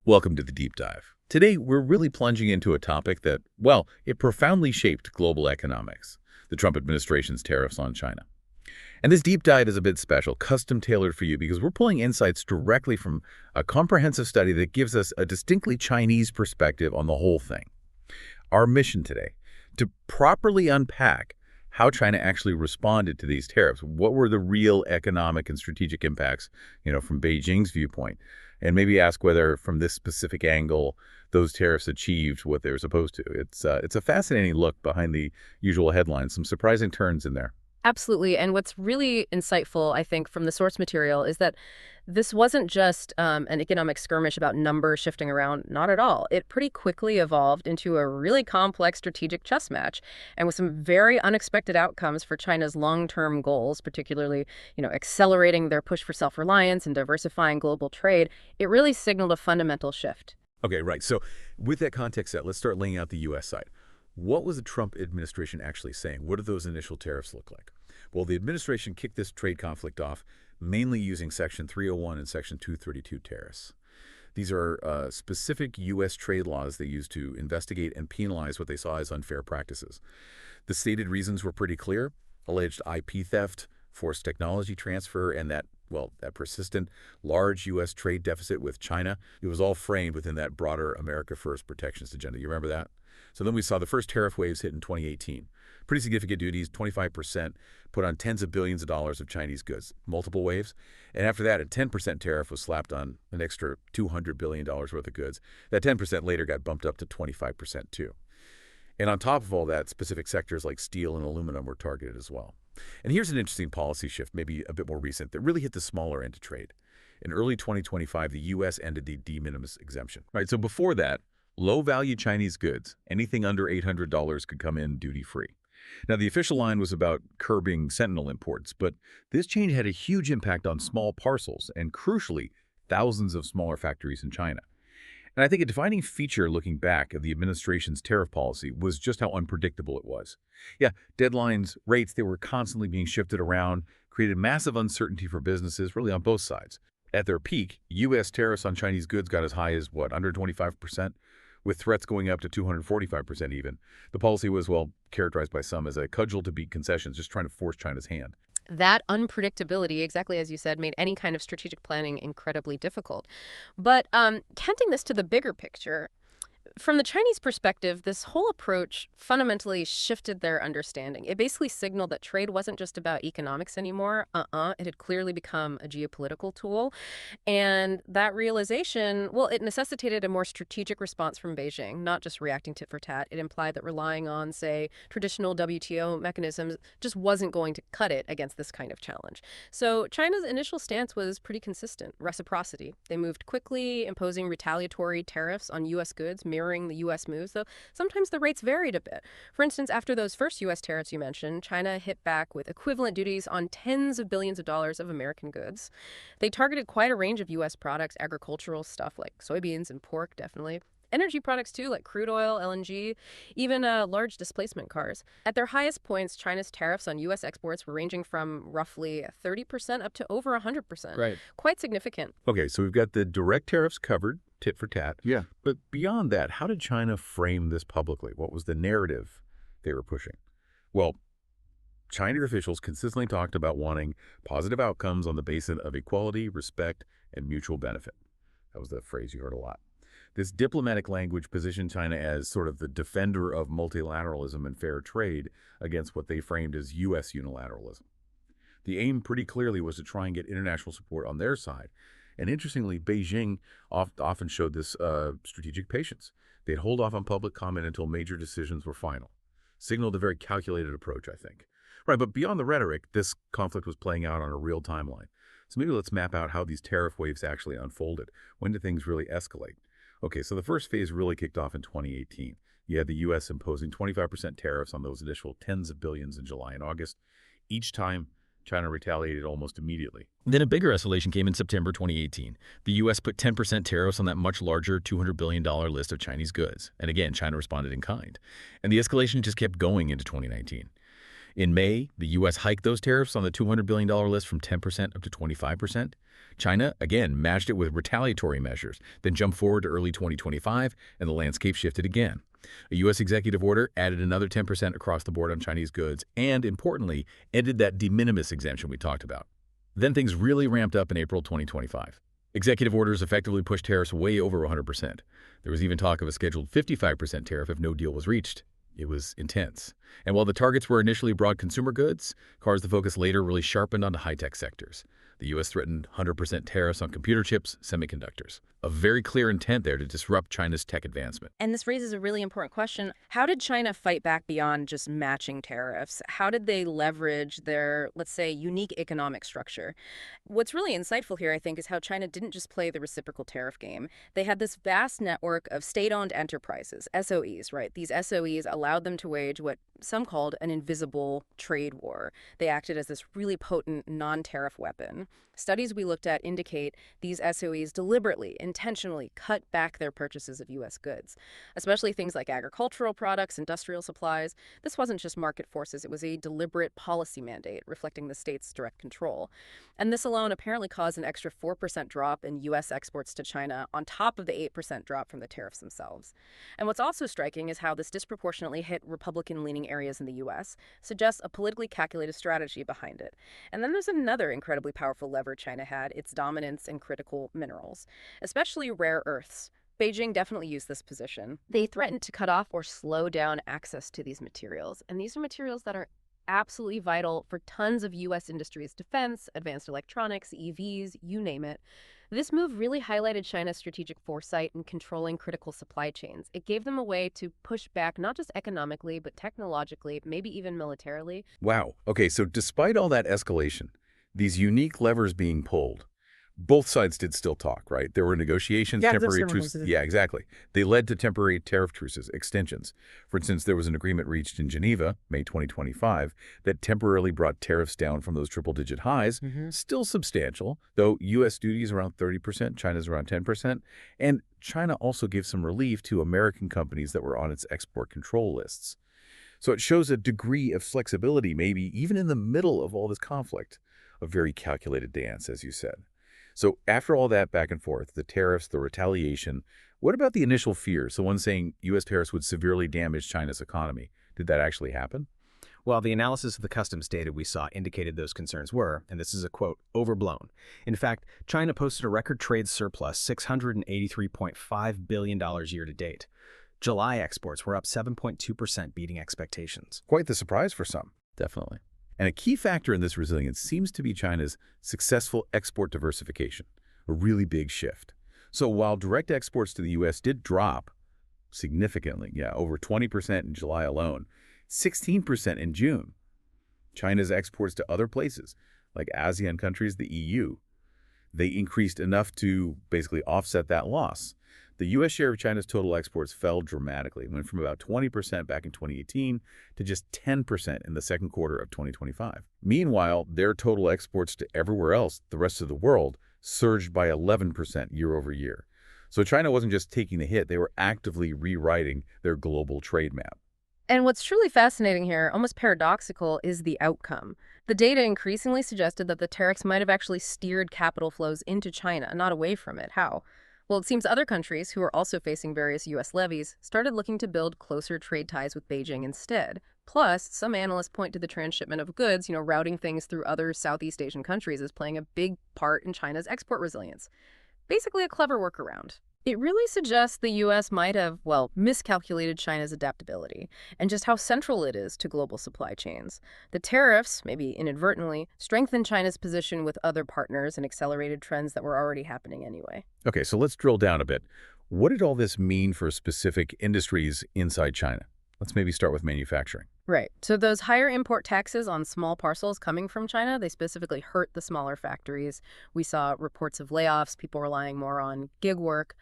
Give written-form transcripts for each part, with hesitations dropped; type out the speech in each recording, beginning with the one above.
Welcome to the Deep Dive. Today, we're really plunging into a topic that, well, it profoundly shaped global economics, the Trump administration's tariffs on China. And this deep dive is a bit special, custom-tailored for you, because we're pulling insights directly from a comprehensive study that gives us a distinctly Chinese perspective on the whole thing. Our mission today, to properly unpack how China actually responded to these tariffs. What were the real economic and strategic impacts, from Beijing's viewpoint? And maybe ask whether, from this specific angle, those tariffs achieved what they were supposed to. It's a fascinating look behind the usual headlines, some surprising turns in there. Absolutely. And what's really insightful, I think, from the source material is that this wasn't just an economic skirmish about numbers shifting around. Not at all. It pretty quickly evolved into a really complex strategic chess match, and with some very unexpected outcomes for China's long-term goals, particularly, accelerating their push for self-reliance and diversifying global trade. It really signaled a fundamental shift. Okay, right. So with that context set, let's start laying out the U.S. side. What was the Trump administration actually saying? What did those initial tariffs look like? Well, the administration kicked this trade conflict off mainly using Section 301 and Section 232 tariffs. These are specific U.S. trade laws they used to investigate and penalize what they saw as unfair practices. The stated reasons were pretty clear: alleged IP theft, forced technology transfer, and that persistent large U.S. trade deficit with China. It was all framed within that broader America First protectionist agenda. You remember that? So then we saw the first tariff waves hit in 2018. Pretty significant duties, 25%, put on tens of billions of dollars of Chinese goods, multiple waves. And after that, a 10% tariff was slapped on an extra $200 billion worth of goods. That 10% later got bumped up to 25% too. And on top of all that, specific sectors like steel and aluminum were targeted as well. And here's an interesting policy shift, maybe a bit more recent, that really hit the smaller end of trade. In early 2025, the U.S. ended the de minimis exemption. Right, so before that, low-value Chinese goods, anything under $800 could come in duty-free. Now, the official line was about curbing Sentinel imports, but this change had a huge impact on small parcels and, crucially, thousands of smaller factories in China. And I think a defining feature looking back of the administration's tariff policy was just how unpredictable it was. Yeah, deadlines, rates, they were constantly being shifted around, created massive uncertainty for businesses, really on both sides. At their peak, U.S. tariffs on Chinese goods got as high as, under 25%? With threats going up to 245% even. The policy was, characterized by some as a cudgel to beat concessions, just trying to force China's hand. That unpredictability, exactly as you said, made any kind of strategic planning incredibly difficult. But canting this to the bigger picture, from the Chinese perspective, this whole approach fundamentally shifted their understanding. It basically signaled that trade wasn't just about economics anymore. It had clearly become a geopolitical tool. And that realization, it necessitated a more strategic response from Beijing, not just reacting tit for tat. It implied that relying on, say, traditional WTO mechanisms just wasn't going to cut it against this kind of challenge. So China's initial stance was pretty consistent: reciprocity. They moved quickly, imposing retaliatory tariffs on U.S. goods, mirroring the U.S. moves, though sometimes the rates varied a bit. For instance, after those first U.S. tariffs you mentioned, China hit back with equivalent duties on tens of billions of dollars of American goods. They targeted quite a range of U.S. products, agricultural stuff like soybeans and pork, definitely. Energy products, too, like crude oil, LNG, even large displacement cars. At their highest points, China's tariffs on U.S. exports were ranging from roughly 30% up to over 100%. Right. Quite significant. Okay, so we've got the direct tariffs covered, tit for tat. Yeah. But beyond that, how did China frame this publicly? What was the narrative they were pushing? Well, Chinese officials consistently talked about wanting positive outcomes on the basis of equality, respect, and mutual benefit. That was the phrase you heard a lot. This diplomatic language positioned China as sort of the defender of multilateralism and fair trade against what they framed as U.S. unilateralism. The aim pretty clearly was to try and get international support on their side. And interestingly, Beijing often showed this strategic patience. They'd hold off on public comment until major decisions were final. Signaled a very calculated approach, I think. Right, but beyond the rhetoric, this conflict was playing out on a real timeline. So maybe let's map out how these tariff waves actually unfolded. When did things really escalate? Okay, so the first phase really kicked off in 2018. You had the U.S. imposing 25% tariffs on those initial tens of billions in July and August. Each time, China retaliated almost immediately. Then a bigger escalation came in September 2018. The U.S. put 10% tariffs on that much larger $200 billion list of Chinese goods. And again, China responded in kind. And the escalation just kept going into 2019. In May, the U.S. hiked those tariffs on the $200 billion list from 10% up to 25%. China, again, matched it with retaliatory measures, then jumped forward to early 2025, and the landscape shifted again. A U.S. executive order added another 10% across the board on Chinese goods and, importantly, ended that de minimis exemption we talked about. Then things really ramped up in April 2025. Executive orders effectively pushed tariffs way over 100%. There was even talk of a scheduled 55% tariff if no deal was reached. It was intense. And while the targets were initially broad consumer goods, cars the focus later really sharpened onto high-tech sectors. The U.S. threatened 100% tariffs on computer chips, semiconductors. A very clear intent there to disrupt China's tech advancement. And this raises a really important question. How did China fight back beyond just matching tariffs? How did they leverage their, let's say, unique economic structure? What's really insightful here, I think, is how China didn't just play the reciprocal tariff game. They had this vast network of state-owned enterprises, SOEs, right? These SOEs allowed them to wage what some called an invisible trade war. They acted as this really potent non-tariff weapon. Studies we looked at indicate these SOEs deliberately, intentionally cut back their purchases of U.S. goods, especially things like agricultural products, industrial supplies. This wasn't just market forces, it was a deliberate policy mandate reflecting the state's direct control. And this alone apparently caused an extra 4% drop in U.S. exports to China on top of the 8% drop from the tariffs themselves. And what's also striking is how this disproportionately hit Republican-leaning areas in the U.S., suggests a politically calculated strategy behind it. And then there's another incredibly powerful lever China had, its dominance in critical minerals, especially rare earths. Beijing definitely used this position. They threatened to cut off or slow down access to these materials. And these are materials that are absolutely vital for tons of U.S. industries, defense, advanced electronics, EVs, you name it. This move really highlighted China's strategic foresight in controlling critical supply chains. It gave them a way to push back not just economically, but technologically, maybe even militarily. Wow. Okay, so despite all that escalation, these unique levers being pulled, both sides did still talk, right? There were negotiations, Yeah, temporary that's truces. everyone. Yeah, exactly. They led to temporary tariff truces, extensions. For instance, there was an agreement reached in Geneva, May 2025, that temporarily brought tariffs down from those triple-digit highs, still substantial, though U.S. duties around 30%, China's around 10%, and China also gave some relief to American companies that were on its export control lists. So it shows a degree of flexibility, maybe even in the middle of all this conflict. A very calculated dance, as you said. So after all that back and forth, the tariffs, the retaliation, what about the initial fears? The one saying U.S. tariffs would severely damage China's economy. Did that actually happen? Well, the analysis of the customs data we saw indicated those concerns were, and this is a quote, overblown. In fact, China posted a record trade surplus, $683.5 billion year to date. July exports were up 7.2%, beating expectations. Quite the surprise for some. Definitely. And a key factor in this resilience seems to be China's successful export diversification, a really big shift. So while direct exports to the U.S. did drop significantly, over 20% in July alone, 16% in June, China's exports to other places, like ASEAN countries, the EU, they increased enough to basically offset that loss. The U.S. share of China's total exports fell dramatically, went from about 20% back in 2018 to just 10% in the second quarter of 2025. Meanwhile, their total exports to everywhere else, the rest of the world, surged by 11% year over year. So China wasn't just taking the hit, they were actively rewriting their global trade map. And what's truly fascinating here, almost paradoxical, is the outcome. The data increasingly suggested that the tariffs might have actually steered capital flows into China, not away from it. How? Well, it seems other countries, who are also facing various U.S. levies, started looking to build closer trade ties with Beijing instead. Plus, some analysts point to the transshipment of goods, routing things through other Southeast Asian countries as playing a big part in China's export resilience. Basically a clever workaround. It really suggests the U.S. might have, miscalculated China's adaptability and just how central it is to global supply chains. The tariffs, maybe inadvertently, strengthened China's position with other partners and accelerated trends that were already happening anyway. Okay, so let's drill down a bit. What did all this mean for specific industries inside China? Let's maybe start with manufacturing. Right. So those higher import taxes on small parcels coming from China, they specifically hurt the smaller factories. We saw reports of layoffs, people relying more on gig work.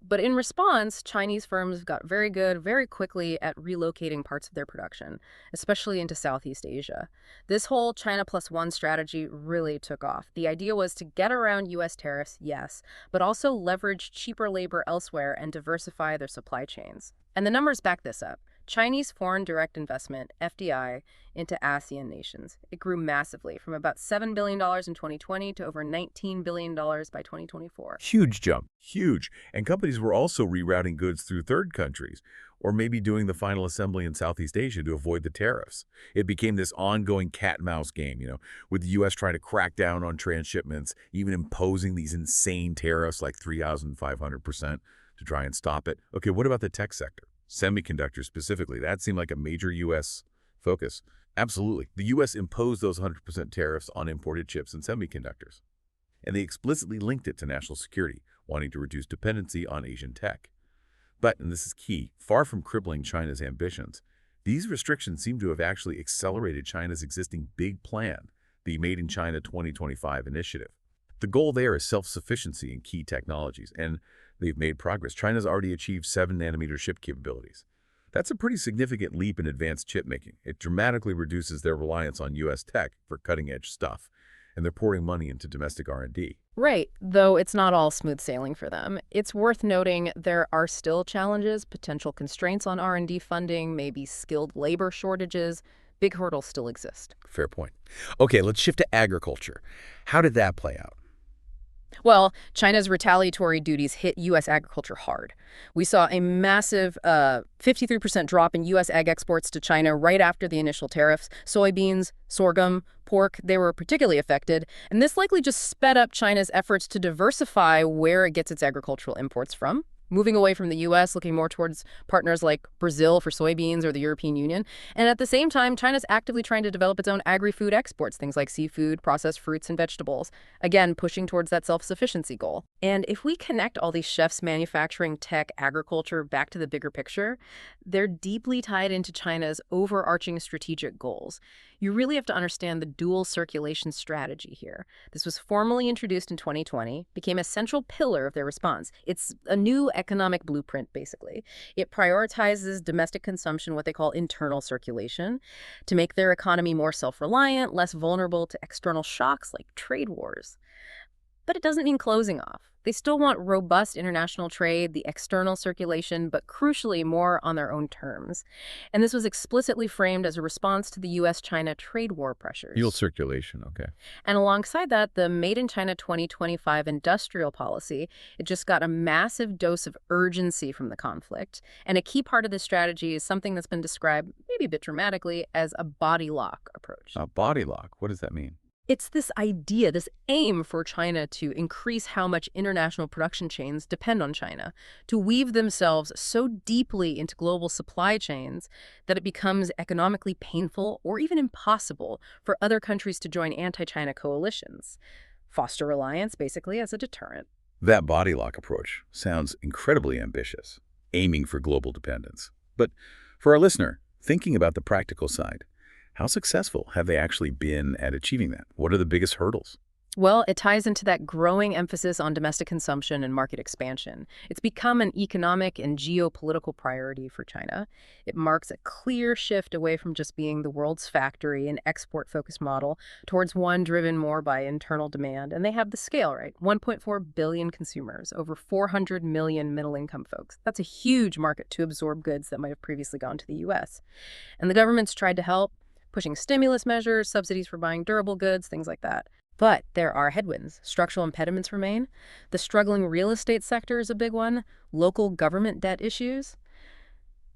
But in response, Chinese firms got very good very quickly at relocating parts of their production, especially into Southeast Asia. This whole China plus one strategy really took off. The idea was to get around U.S. tariffs, yes, but also leverage cheaper labor elsewhere and diversify their supply chains. And the numbers back this up. Chinese foreign direct investment, FDI, into ASEAN nations. It grew massively from about $7 billion in 2020 to over $19 billion by 2024. Huge jump. Huge. And companies were also rerouting goods through third countries, or maybe doing the final assembly in Southeast Asia to avoid the tariffs. It became this ongoing cat-and-mouse game, with the U.S. trying to crack down on transshipments, even imposing these insane tariffs like 3,500% to try and stop it. Okay, what about the tech sector? Semiconductors specifically. That seemed like a major U.S. focus. Absolutely. The U.S. imposed those 100% tariffs on imported chips and semiconductors. And they explicitly linked it to national security, wanting to reduce dependency on Asian tech. But, and this is key, far from crippling China's ambitions, these restrictions seem to have actually accelerated China's existing big plan, the Made in China 2025 initiative. The goal there is self-sufficiency in key technologies, and they've made progress. China's already achieved 7-nanometer chip capabilities. That's a pretty significant leap in advanced chip making. It dramatically reduces their reliance on U.S. tech for cutting-edge stuff, and they're pouring money into domestic R&D. Right, though it's not all smooth sailing for them. It's worth noting there are still challenges, potential constraints on R&D funding, maybe skilled labor shortages. Big hurdles still exist. Fair point. Okay, let's shift to agriculture. How did that play out? Well, China's retaliatory duties hit U.S. agriculture hard. We saw a massive 53% drop in U.S. ag exports to China right after the initial tariffs. Soybeans, sorghum, pork, they were particularly affected. And this likely just sped up China's efforts to diversify where it gets its agricultural imports from, moving away from the U.S., looking more towards partners like Brazil for soybeans or the European Union. And at the same time, China's actively trying to develop its own agri-food exports, things like seafood, processed fruits, and vegetables, again, pushing towards that self-sufficiency goal. And if we connect all these chefs, manufacturing, tech, agriculture back to the bigger picture, they're deeply tied into China's overarching strategic goals. You really have to understand the dual circulation strategy here. This was formally introduced in 2020, became a central pillar of their response. It's a new economic blueprint, basically. It prioritizes domestic consumption, what they call internal circulation, to make their economy more self-reliant, less vulnerable to external shocks like trade wars. But it doesn't mean closing off. They still want robust international trade, the external circulation, but crucially more on their own terms. And this was explicitly framed as a response to the U.S.-China trade war pressures. Dual circulation, okay. And alongside that, the Made in China 2025 industrial policy, it just got a massive dose of urgency from the conflict. And a key part of this strategy is something that's been described, maybe a bit dramatically, as a body lock approach. A body lock, what does that mean? It's this idea, this aim for China to increase how much international production chains depend on China, to weave themselves so deeply into global supply chains that it becomes economically painful or even impossible for other countries to join anti-China coalitions. Foster reliance, basically, as a deterrent. That body lock approach sounds incredibly ambitious, aiming for global dependence. But for our listener, thinking about the practical side, how successful have they actually been at achieving that? What are the biggest hurdles? Well, it ties into that growing emphasis on domestic consumption and market expansion. It's become an economic and geopolitical priority for China. It marks a clear shift away from just being the world's factory, an export-focused model, towards one driven more by internal demand. And they have the scale, right? 1.4 billion consumers, over 400 million middle-income folks. That's a huge market to absorb goods that might have previously gone to the U.S. And the government's tried to help, pushing stimulus measures, subsidies for buying durable goods, things like that. But there are headwinds. Structural impediments remain. The struggling real estate sector is a big one. Local government debt issues.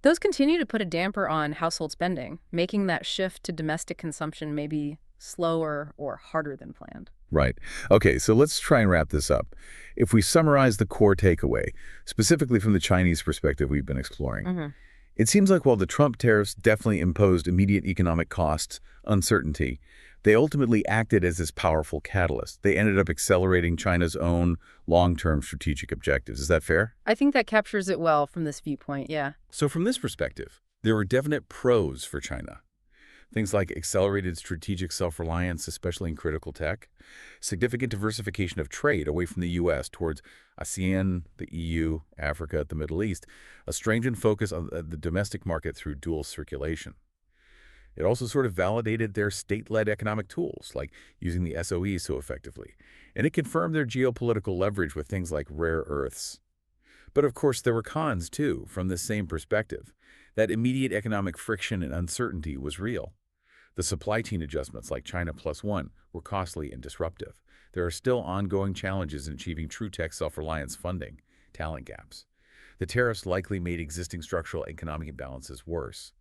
Those continue to put a damper on household spending, making that shift to domestic consumption maybe slower or harder than planned. Right. Okay, so let's try and wrap this up. If we summarize the core takeaway, specifically from the Chinese perspective we've been exploring, it seems like while the Trump tariffs definitely imposed immediate economic costs, uncertainty, they ultimately acted as this powerful catalyst. They ended up accelerating China's own long-term strategic objectives. Is that fair? I think that captures it well from this viewpoint, yeah. So from this perspective, there were definite pros for China. Things like accelerated strategic self-reliance, especially in critical tech, significant diversification of trade away from the U.S. towards ASEAN, the EU, Africa, the Middle East, a strengthened focus on the domestic market through dual circulation. It also sort of validated their state-led economic tools, like using the SOE so effectively. And it confirmed their geopolitical leverage with things like rare earths. But of course, there were cons, too, from this same perspective. That immediate economic friction and uncertainty was real. The supply chain adjustments like China Plus One were costly and disruptive. There are still ongoing challenges in achieving true tech self-reliance funding, talent gaps. The tariffs likely made existing structural economic imbalances worse.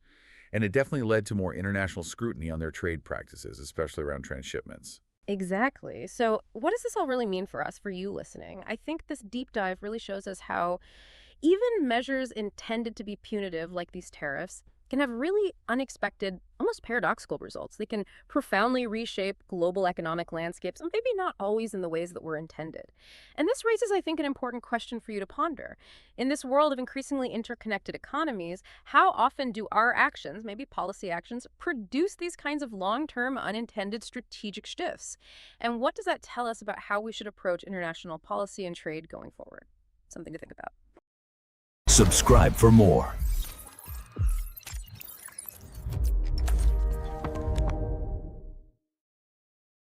And it definitely led to more international scrutiny on their trade practices, especially around transshipments. Exactly. So, what does this all really mean for us, for you listening? I think this deep dive really shows us how even measures intended to be punitive, like these tariffs, can have really unexpected, almost paradoxical results. They can profoundly reshape global economic landscapes, and maybe not always in the ways that were intended. And this raises, I think, an important question for you to ponder. In this world of increasingly interconnected economies, how often do our actions, maybe policy actions, produce these kinds of long-term unintended strategic shifts? And what does that tell us about how we should approach international policy and trade going forward? Something to think about. Subscribe for more.